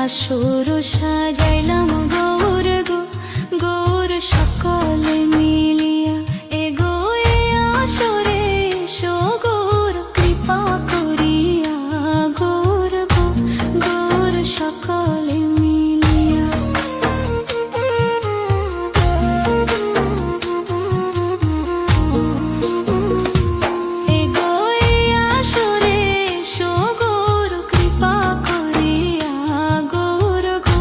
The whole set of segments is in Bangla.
আসর সাজাইলাম গৌর গো গৌর সকলে মিলিয়া এগো এ আসরে এসো গৌর কৃপা করিয়া গৌর গো গৌর সকলে মিলিয়া এগো এ আসরে এসো গৌর কৃপা করিয়া গৌর গো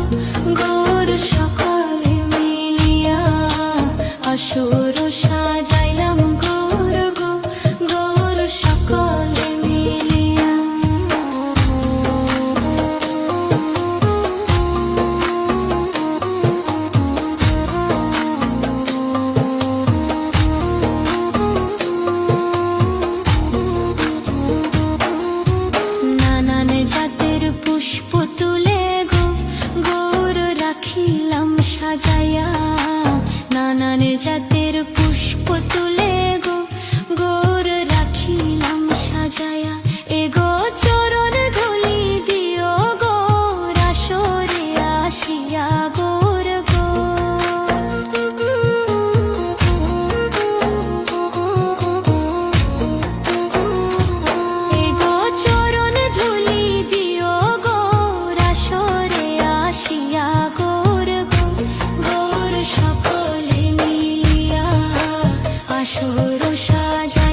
গৌর সকলে মিলিয়া আসর সাজাইলাম গৌর গো গৌর সকলে মিলিয়া নানান জাতের পুষ্প তুলে গো গৌর রাখিলাম সাজাইয়া নানান জাতের পুষ্প তুলে গো গৌর রাখিলাম সাজাইয়া এগো চরণ ধুলি দিও গৌর আসরে আসিয়া গৌর গো এগো চরণ ধুলি দিও গৌর আসরে আসিয়া গৌর গো গৌর সকলে মিলিয়া আসর সাজা